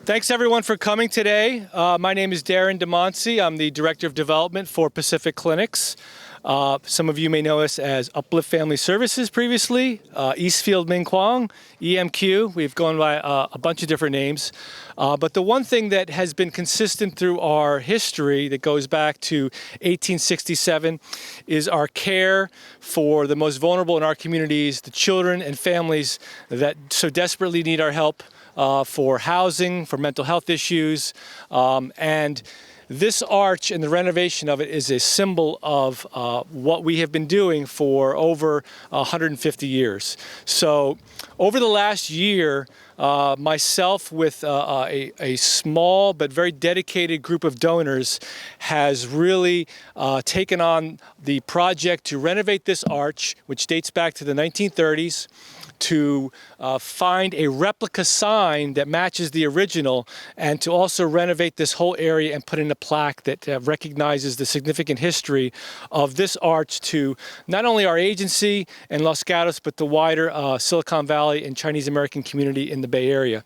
Thanks everyone for coming today. My name is Darren DeMonsi. I'm the Director of Development for Pacific Clinics. Some of you may know us as Uplift Family Services previously, Eastfield Ming Quong, EMQ. We've gone by a bunch of different names. But the one thing that has been consistent through our history that goes back to 1867 is our care for the most vulnerable in our communities, the children and families that so desperately need our help. For housing, for mental health issues, and this arch and the renovation of it is a symbol of what we have been doing for over 150 years. So over the last year, myself with a small but very dedicated group of donors has really taken on the project to renovate this arch, which dates back to the 1930s, to find a replica sign that matches the original, and to also renovate this whole area and put in a plaque that recognizes the significant history of this arch to not only our agency in Los Gatos, but the wider Silicon Valley and Chinese American community in the Bay Area.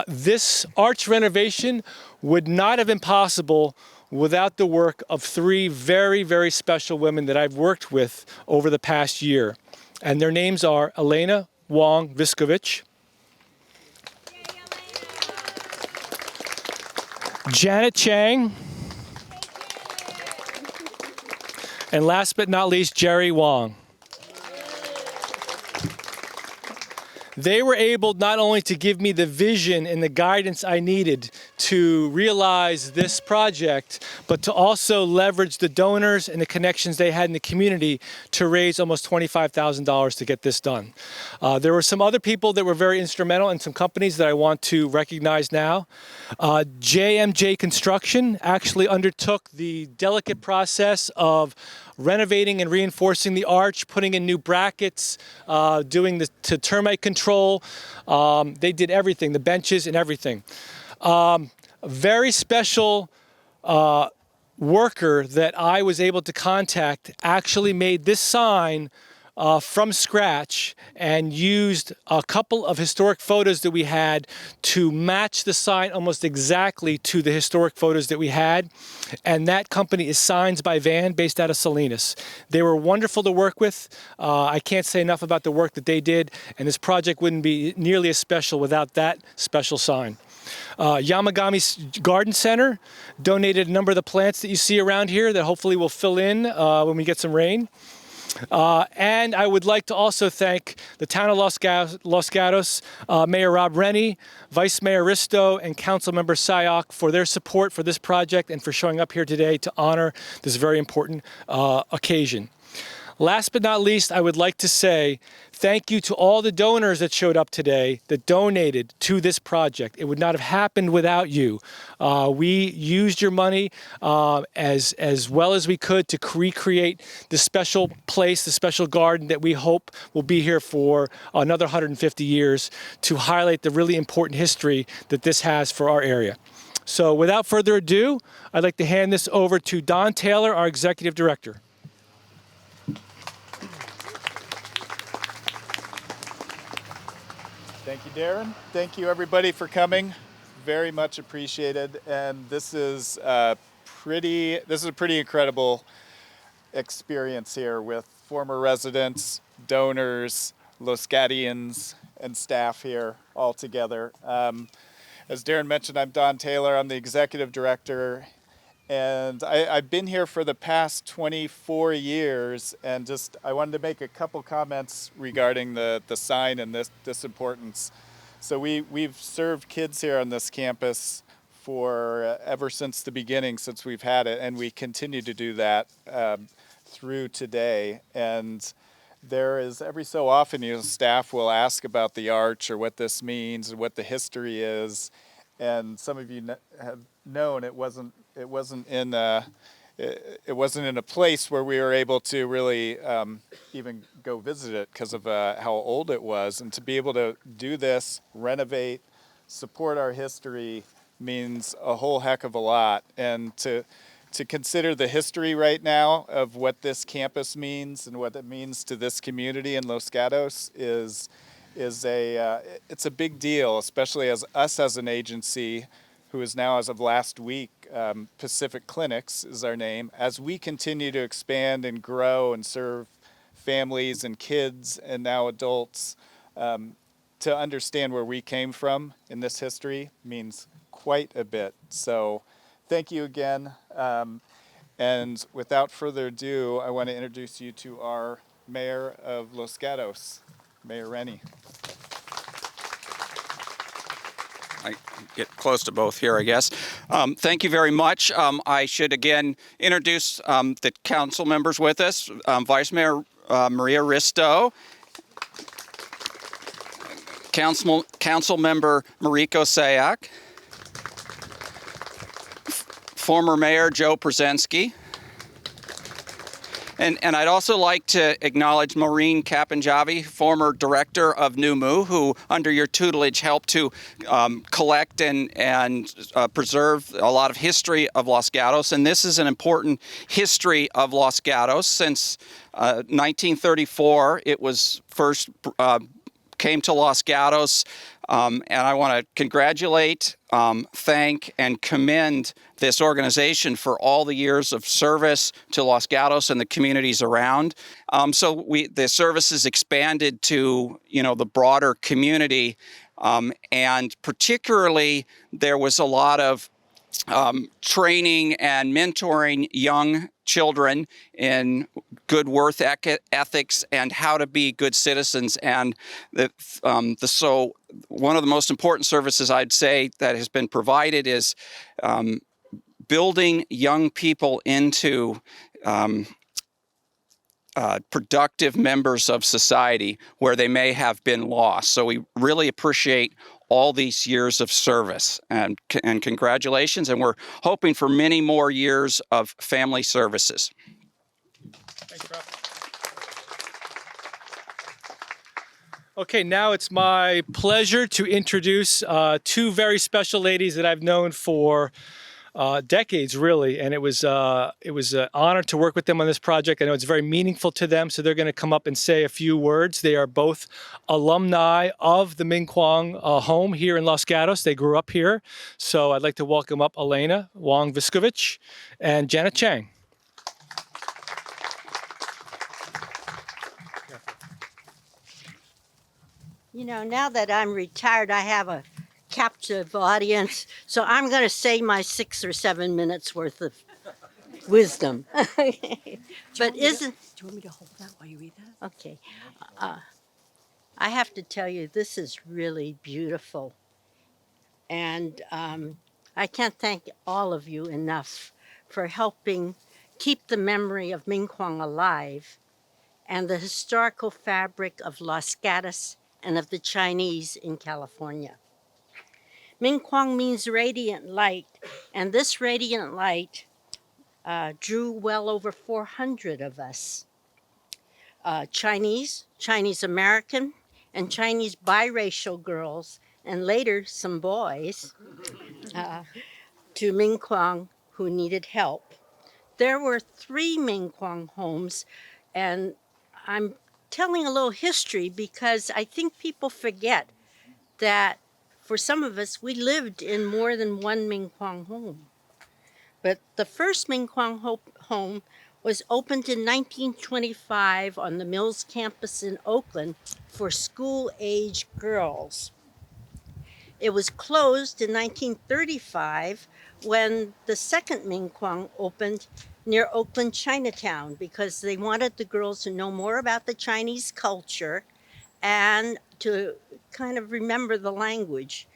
This arch renovation would not have been possible without the work of three very, very special women that I've worked with over the past year. And their names are Elena Wong Viskovich, Janet Chang, and last but not least, Jerry Wong. They were able not only to give me the vision and the guidance I needed to realize this project, but to also leverage the donors and the connections they had in the community to raise almost $25,000 to get this done. There were some other people that were very instrumental and some companies that I want to recognize now. JMJ Construction actually undertook the delicate process of renovating and reinforcing the arch, putting in new brackets, doing the termite control. They did everything, the benches and everything. A very special worker that I was able to contact actually made this sign from scratch and used a couple of historic photos that we had to match the sign almost exactly to the historic photos that we had. And that company is Signs by Van, based out of Salinas. They were wonderful to work with. I can't say enough about the work that they did, and this project wouldn't be nearly as special without that special sign. Yamagami Garden Center donated a number of the plants that you see around here that hopefully will fill in when we get some rain. And I would like to also thank the town of Los Gatos, Mayor Rob Rennie, Vice Mayor Risto, and Councilmember Sayok for their support for this project and for showing up here today to honor this very important occasion. Last but not least, I would like to say thank you to all the donors that showed up today that donated to this project. It would not have happened without you. We used your money as well as we could to recreate this special place, the special garden that we hope will be here for another 150 years to highlight the really important history that this has for our area. So without further ado, I'd like to hand this over to Don Taylor, our Executive Director. Thank you, Darren. Thank you, everybody, for coming. Very much appreciated. And this is a pretty incredible experience here with former residents, donors, Los Gatians, and staff here all together. As Darren mentioned, I'm Don Taylor. I'm the Executive Director. And I've been here for the past 24 years, and I wanted to make a couple comments regarding the sign and this importance. So we've served kids here on this campus for ever since the beginning, since we've had it, and we continue to do that through today. And there is every so often, staff will ask about the arch or what this means and what the history is. And some of you have known it wasn't in a place where we were able to really even go visit it because of how old it was. And to be able to do this, renovate, support our history means a whole heck of a lot. And to consider the history right now of what this campus means and what it means to this community in Los Gatos is is it's a big deal, especially as us as an agency, who is now, as of last week, Pacific Clinics is our name. As we continue to expand and grow and serve families and kids and now adults, to understand where we came from in this history means quite a bit. So thank you again. And without further ado, I want to introduce you to our Mayor of Los Gatos, Mayor Rennie. I get close to both here, I guess. Thank you very much. I should again introduce the council members with us. Vice Mayor Maria Risto, Council Member Mariko Sayak, former Mayor Joe Przensky, and I'd also like to acknowledge Maureen Kapanjavi, former director of NUMU, who, under your tutelage, helped to collect and preserve a lot of history of Los Gatos. And this is an important history of Los Gatos. Since 1934, it was first came to Los Gatos. And I want to congratulate, thank, and commend this organization for all the years of service to Los Gatos and the communities around. So the services expanded to, the broader community, and particularly there was a lot of training and mentoring young children in good work ethics and how to be good citizens. And so one of the most important services I'd say that has been provided is building young people into productive members of society where they may have been lost. So we really appreciate all these years of service, and congratulations, and we're hoping for many more years of family services. Thanks, Rob. Okay, now it's my pleasure to introduce two very special ladies that I've known for decades, really, and it was an honor to work with them on this project. I know it's very meaningful to them, so they're going to come up and say a few words. They are both alumni of the Ming Quong home here in Los Gatos. They grew up here, so I'd like to welcome up Elena Wong-Viskovich and Janet Chang. Now that I'm retired, I have a captive audience, so I'm going to say my 6 or 7 minutes worth of wisdom. But do you want me to hold that while you read that? Okay. I have to tell you, this is really beautiful. And I can't thank all of you enough for helping keep the memory of Ming Quong alive and the historical fabric of Los Gatos and of the Chinese in California. Ming Quong means radiant light, and this radiant light drew well over 400 of us. Chinese American, and Chinese biracial girls, and later some boys, to Ming Quong who needed help. There were 3 Ming Quong homes, and I'm telling a little history because I think people forget that for some of us, we lived in more than one Ming Quong home. But the first Ming Quong home was opened in 1925 on the Mills campus in Oakland for school-age girls. It was closed in 1935 when the second Ming Quong opened near Oakland Chinatown because they wanted the girls to know more about the Chinese culture and to kind of remember the language.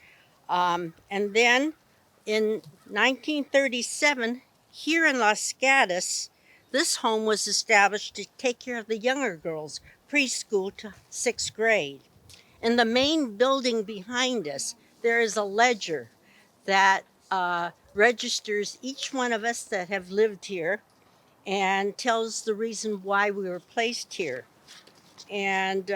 And then in 1937, here in Los Gatos, this home was established to take care of the younger girls, preschool to 6th grade. In the main building behind us, there is a ledger that registers each one of us that have lived here and tells the reason why we were placed here. And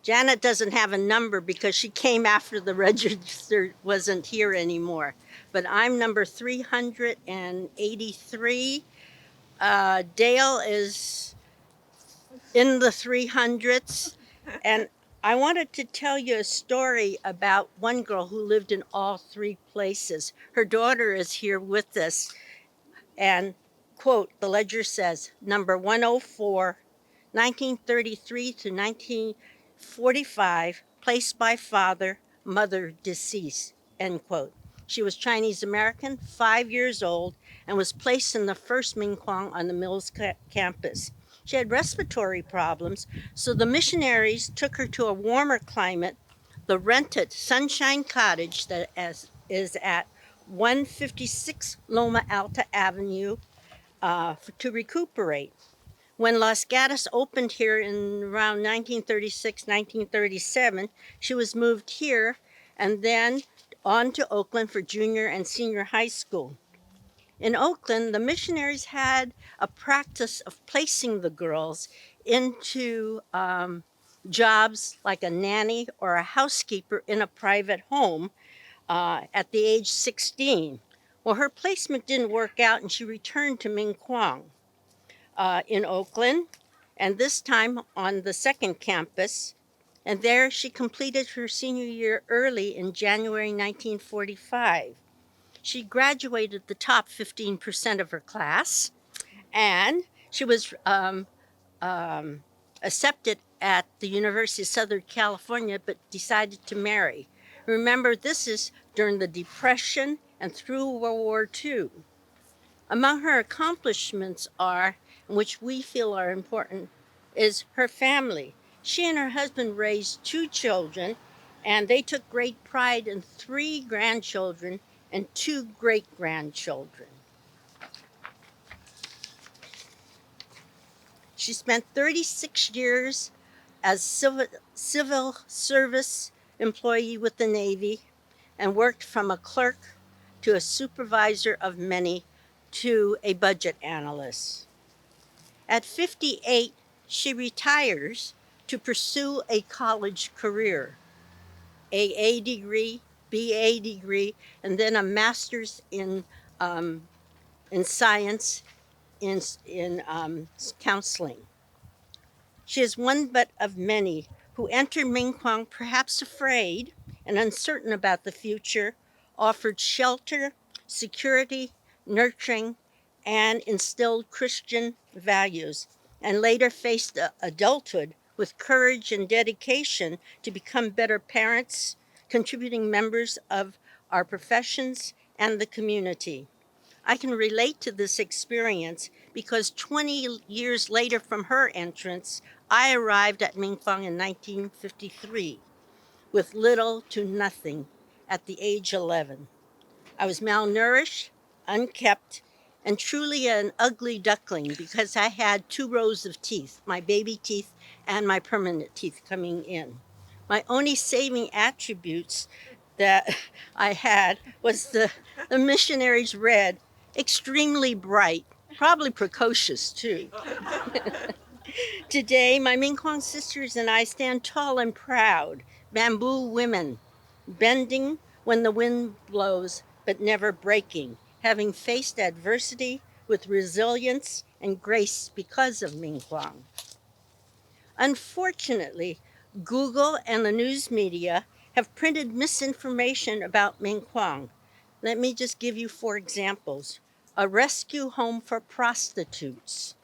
Janet doesn't have a number because she came after the register wasn't here anymore. But I'm number 383. Dale is in the 300s. And I wanted to tell you a story about one girl who lived in all three places. Her daughter is here with us. And, quote, the ledger says, number 104, 1933 to 1945, placed by father, mother deceased, end quote. She was Chinese American, 5 years old, and was placed in the first Ming Quong on the Mills campus. She had respiratory problems, so the missionaries took her to a warmer climate, the rented Sunshine Cottage that is at 156 Loma Alta Avenue to recuperate. When Los Gatos opened here in around 1936, 1937, she was moved here and then on to Oakland for junior and senior high school. In Oakland, the missionaries had a practice of placing the girls into jobs like a nanny or a housekeeper in a private home at the age 16. Well, her placement didn't work out and she returned to Ming Quong in Oakland, and this time on the second campus. And there she completed her senior year early in January 1945. She graduated the top 15% of her class, and she was accepted at the University of Southern California, but decided to marry. Remember, this is during the Depression and through World War II. Among her accomplishments are, which we feel are important, is her family. She and her husband raised 2 children, and they took great pride in 3 grandchildren and 2 great-grandchildren. She spent 36 years as civil service employee with the Navy and worked from a clerk to a supervisor of many to a budget analyst. At 58, she retires to pursue a college career, AA degree, BA degree, and then a master's in science in counseling. She is one but of many who entered Ming Quong perhaps afraid and uncertain about the future, offered shelter, security, nurturing, and instilled Christian values, and later faced adulthood with courage and dedication to become better parents, contributing members of our professions and the community. I can relate to this experience because 20 years later from her entrance, I arrived at Ming Quong in 1953 with little to nothing at the age 11. I was malnourished, unkept, and truly an ugly duckling because I had 2 rows of teeth, my baby teeth and my permanent teeth coming in. My only saving attributes that I had was the missionaries read, extremely bright, probably precocious too. Today, my Ming Quong sisters and I stand tall and proud, bamboo women, bending when the wind blows, but never breaking, having faced adversity with resilience and grace because of Ming Quong. Unfortunately, Google and the news media have printed misinformation about Ming Quong. Let me just give you 4 examples. A rescue home for prostitutes,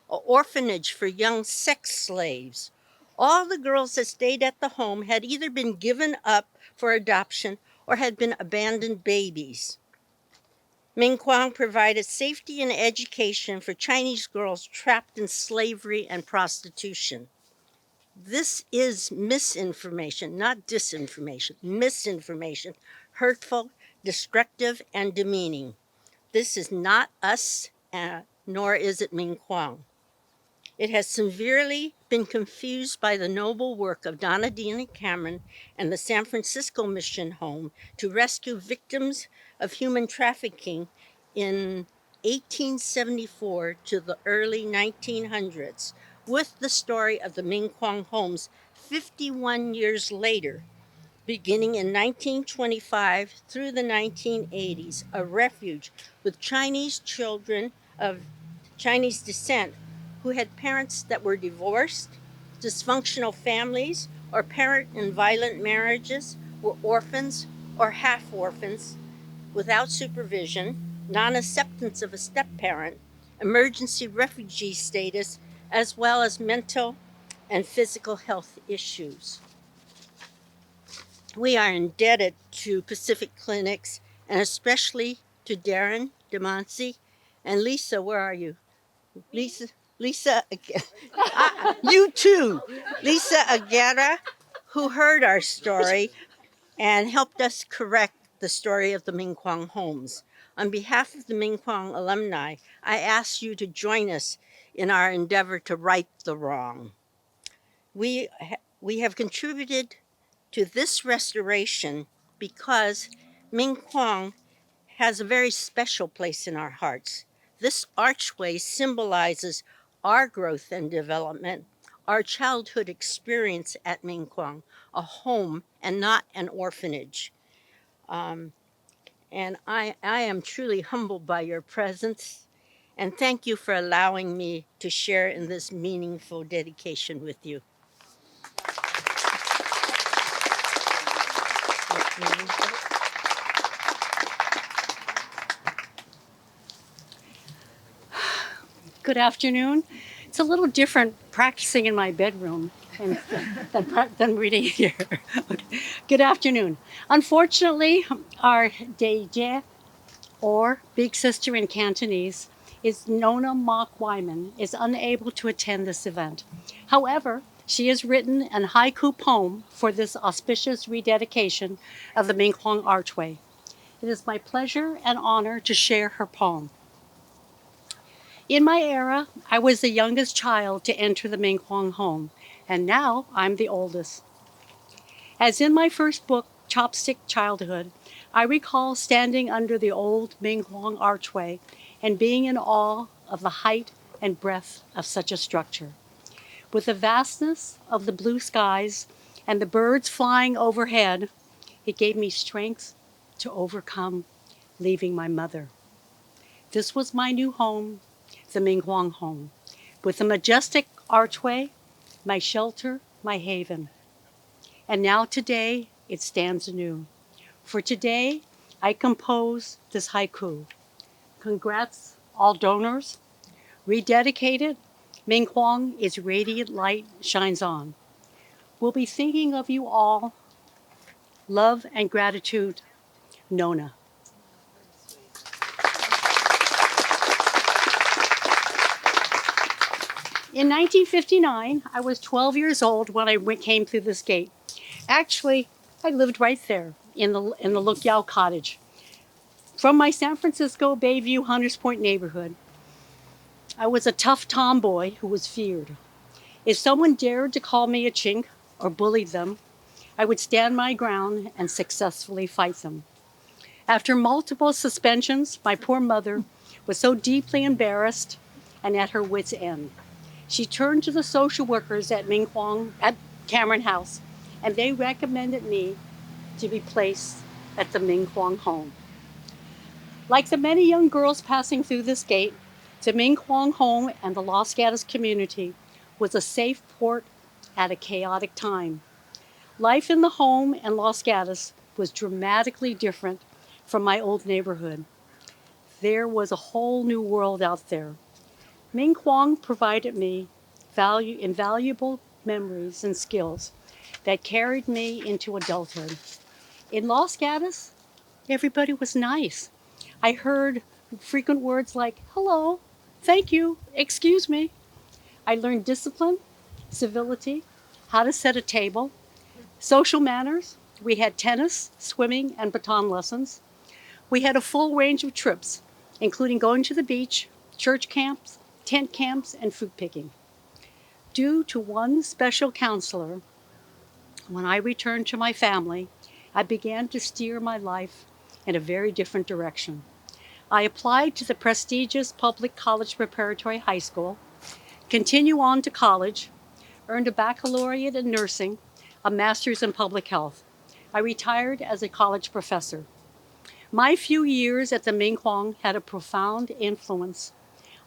an orphanage for young sex slaves. All the girls that stayed at the home had either been given up for adoption or had been abandoned babies. Ming Quong provided safety and education for Chinese girls trapped in slavery and prostitution. This is misinformation, not disinformation, misinformation, hurtful, destructive, and demeaning. This is not us, nor is it Ming Quong. It has severely been confused by the noble work of Donna Dean and Cameron and the San Francisco Mission Home to rescue victims of human trafficking in 1874 to the early 1900s, with the story of the Ming Quong homes 51 years later, beginning in 1925 through the 1980s, a refuge with Chinese children of Chinese descent who had parents that were divorced, dysfunctional families, or parent in violent marriages were orphans or half orphans without supervision, non acceptance of a step parent, emergency refugee status, as well as mental and physical health issues. We are indebted to Pacific Clinics and especially to Darren DeMonsi and Lisa. Where are you? Lisa, you too, Lisa Aguera, who heard our story and helped us correct the story of the Ming Quong homes. On behalf of the Ming Quong alumni, I ask you to join us in our endeavor to right the wrong. We have contributed to this restoration because Ming Quong has a very special place in our hearts. This archway symbolizes our growth and development, our childhood experience at Ming Quong, a home and not an orphanage. And I am truly humbled by your presence. And thank you for allowing me to share in this meaningful dedication with you. Good afternoon. It's a little different practicing in my bedroom than reading here. Okay. Good afternoon. Unfortunately, our Deje, or Big Sister in Cantonese, is Nona Mock Wyman, is unable to attend this event. However, she has written an haiku poem for this auspicious rededication of the Ming Quong Archway. It is my pleasure and honor to share her poem. In my era, I was the youngest child to enter the Ming Quong home, and now I'm the oldest. As in my first book, Chopstick Childhood, I recall standing under the old Ming Quong archway and being in awe of the height and breadth of such a structure. With the vastness of the blue skies and the birds flying overhead, it gave me strength to overcome leaving my mother. This was my new home, the Ming Quong home, with the majestic archway, my shelter, my haven. And now today it stands anew. For today I compose this haiku. Congrats, all donors. Rededicated, Ming Quong is radiant light shines on. We'll be thinking of you all. Love and gratitude, Nona. In 1959, I was 12 years old when I came through this gate. Actually, I lived right there in the Luk Yao cottage. From my San Francisco Bayview Hunters Point neighborhood, I was a tough tomboy who was feared. If someone dared to call me a chink or bullied them, I would stand my ground and successfully fight them. After multiple suspensions, my poor mother was so deeply embarrassed and at her wit's end. She turned to the social workers at Ming Quong, at Cameron House, and they recommended me to be placed at the Ming Quong home. Like the many young girls passing through this gate, the Ming Quong home and the Los Gatos community was a safe port at a chaotic time. Life in the home in Los Gatos was dramatically different from my old neighborhood. There was a whole new world out there. Ming Quong provided me invaluable memories and skills that carried me into adulthood. In Los Gatos, everybody was nice. I heard frequent words like, hello, thank you, excuse me. I learned discipline, civility, how to set a table, social manners. We had tennis, swimming, and baton lessons. We had a full range of trips, including going to the beach, church camps, tent camps, and fruit picking. Due to one special counselor, when I returned to my family, I began to steer my life in a very different direction. I applied to the prestigious public college preparatory high school, continued on to college, earned a baccalaureate in nursing, a master's in public health. I retired as a college professor. My few years at the Ming Quong had a profound influence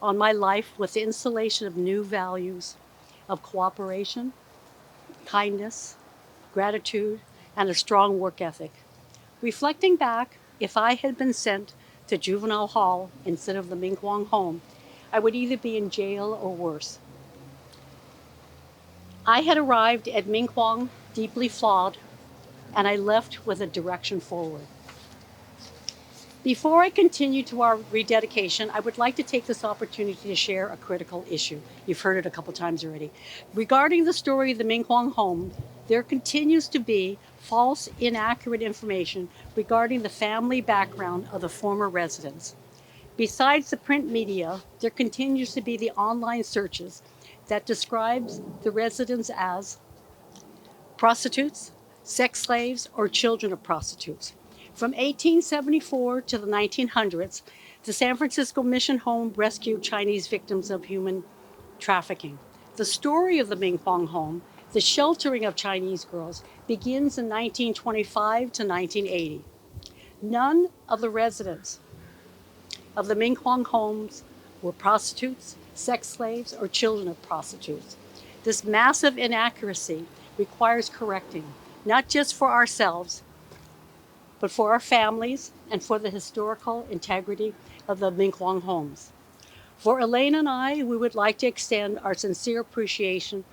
on my life with the installation of new values of cooperation, kindness, gratitude, and a strong work ethic. Reflecting back, if I had been sent to juvenile hall instead of the Ming Quong home, I would either be in jail or worse. I had arrived at Ming Quong deeply flawed, and I left with a direction forward. Before I continue to our rededication, I would like to take this opportunity to share a critical issue. You've heard it a couple times already. Regarding the story of the Ming Quong home, there continues to be false, inaccurate information regarding the family background of the former residents. Besides the print media, there continues to be the online searches that describes the residents as prostitutes, sex slaves, or children of prostitutes. From 1874 to the 1900s, the San Francisco Mission Home rescued Chinese victims of human trafficking. The story of the Ming Quong home, the sheltering of Chinese girls, begins in 1925 to 1980. None of the residents of the Ming Quong homes were prostitutes, sex slaves, or children of prostitutes. This massive inaccuracy requires correcting, not just for ourselves, but for our families and for the historical integrity of the Ming Quong homes. For Elaine and I, we would like to extend our sincere appreciation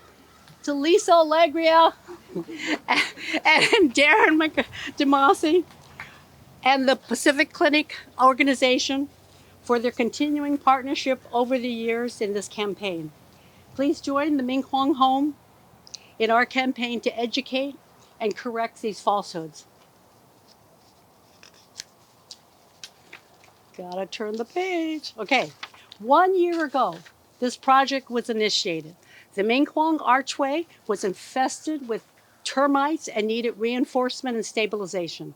to Lisa Allegria and Darren DeMasi and the Pacific Clinic organization for their continuing partnership over the years in this campaign. Please join the Ming Quong home in our campaign to educate and correct these falsehoods. Gotta turn the page. Okay, 1 year ago, this project was initiated. The Ming Quong archway was infested with termites and needed reinforcement and stabilization.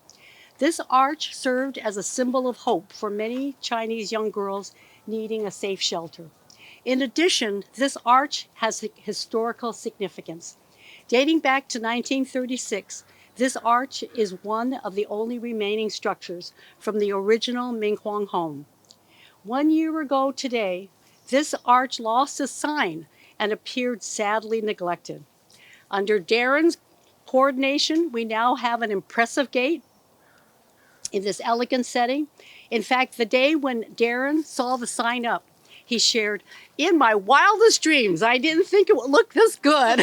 This arch served as a symbol of hope for many Chinese young girls needing a safe shelter. In addition, this arch has historical significance. Dating back to 1936, this arch is one of the only remaining structures from the original Ming Quong home. 1 year ago today, this arch lost its sign and appeared sadly neglected. Under Darren's coordination, we now have an impressive gate in this elegant setting. In fact, the day when Darren saw the sign up, he shared, "In my wildest dreams, I didn't think it would look this good."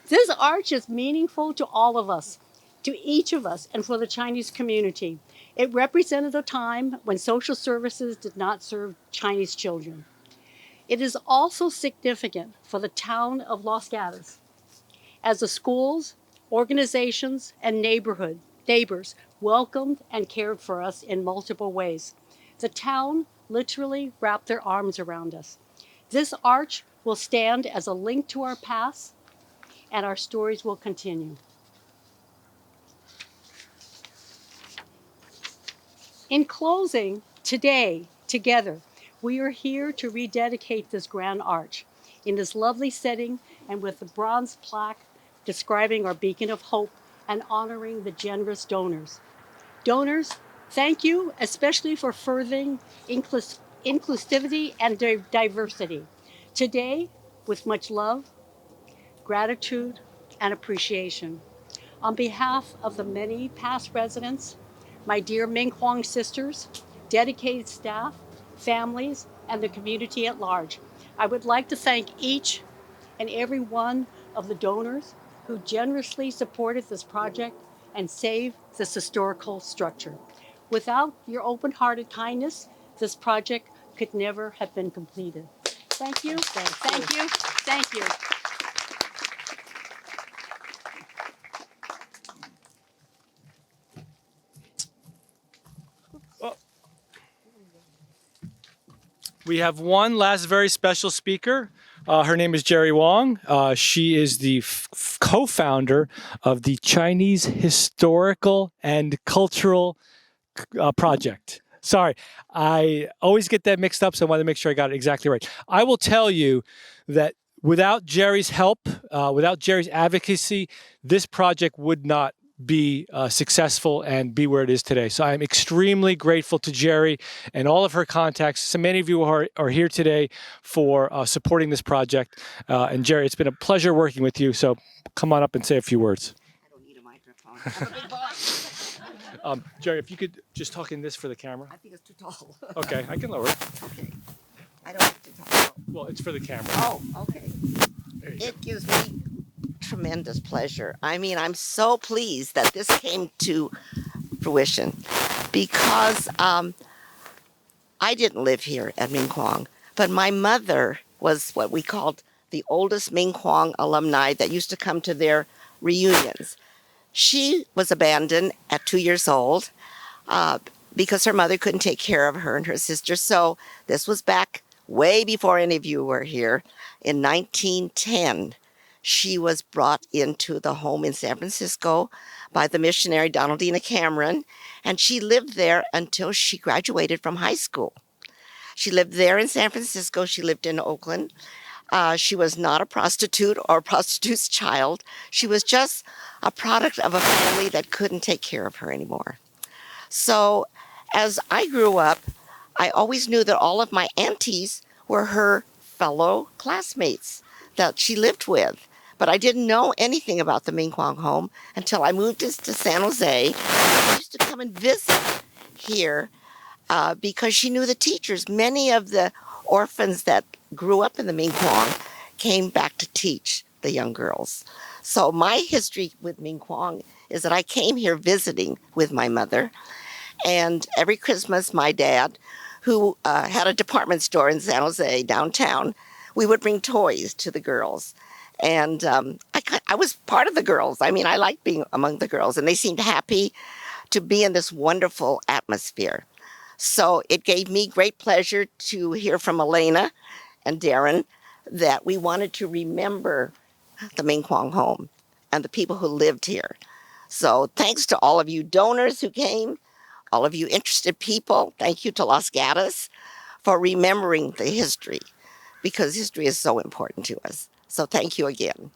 This arch is meaningful to all of us, to each of us, and for the Chinese community. It represented a time when social services did not serve Chinese children. It is also significant for the town of Los Gatos, as the schools, organizations, and neighbors welcomed and cared for us in multiple ways. The town literally wrapped their arms around us. This arch will stand as a link to our past, and our stories will continue. In closing, today, together, we are here to rededicate this grand arch in this lovely setting and with the bronze plaque describing our beacon of hope and honoring the generous donors. Donors, thank you, especially for furthering inclusivity and diversity. Today, with much love, gratitude, and appreciation. On behalf of the many past residents, my dear Ming Quong sisters, dedicated staff, families, and the community at large, I would like to thank each and every one of the donors who generously supported this project and saved this historical structure. Without your open-hearted kindness, this project could never have been completed. Thank you, thank you, thank you. We have one last very special speaker. Her name is Jerry Wong. She is the co-founder of the Chinese Historical and Cultural Project. Sorry, I always get that mixed up, so I wanted to make sure I got it exactly right. I will tell you that without Jerry's help, without Jerry's advocacy, this project would not be successful and be where it is today. So I'm extremely grateful to Jerry and all of her contacts. So many of you are here today for supporting this project. And Jerry, it's been a pleasure working with you. So come on up and say a few words. I don't need a microphone. I'm a big boy. Jerry, if you could just talk in this for the camera. I think it's too tall. Okay, I can lower it. Okay. I don't like to talk. Well, it's for the camera. Oh, okay. There you go. It gives me tremendous pleasure. I mean, I'm so pleased that this came to fruition because I didn't live here at Ming Quong, but my mother was what we called the oldest Ming Quong alumni that used to come to their reunions. She was abandoned at 2 years old because her mother couldn't take care of her and her sister. So this was back way before any of you were here. In 1910, she was brought into the home in San Francisco by the missionary Donaldina Cameron, and she lived there until she graduated from high school. She lived there in San Francisco. She lived in Oakland. She was not a prostitute or a prostitute's child. She was just a product of a family that couldn't take care of her anymore. So as I grew up, I always knew that all of my aunties were her fellow classmates that she lived with. But I didn't know anything about the Ming Quong home until I moved to San Jose. I used to come and visit here because she knew the teachers. Many of the orphans that grew up in the Ming Quong came back to teach the young girls. So my history with Ming Quong is that I came here visiting with my mother, and every Christmas my dad, who had a department store in San Jose downtown, we would bring toys to the girls. And I was part of the girls. I mean, I liked being among the girls, and they seemed happy to be in this wonderful atmosphere. So it gave me great pleasure to hear from Elena and Darren that we wanted to remember the Ming Quong home and the people who lived here. So thanks to all of you donors who came, all of you interested people. Thank you to Los Gatos for remembering the history, because history is so important to us. So thank you again.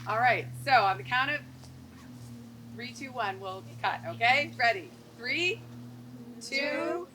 All right, so on the count of 3, 2, 1, we'll cut, okay? Ready? 3, 2,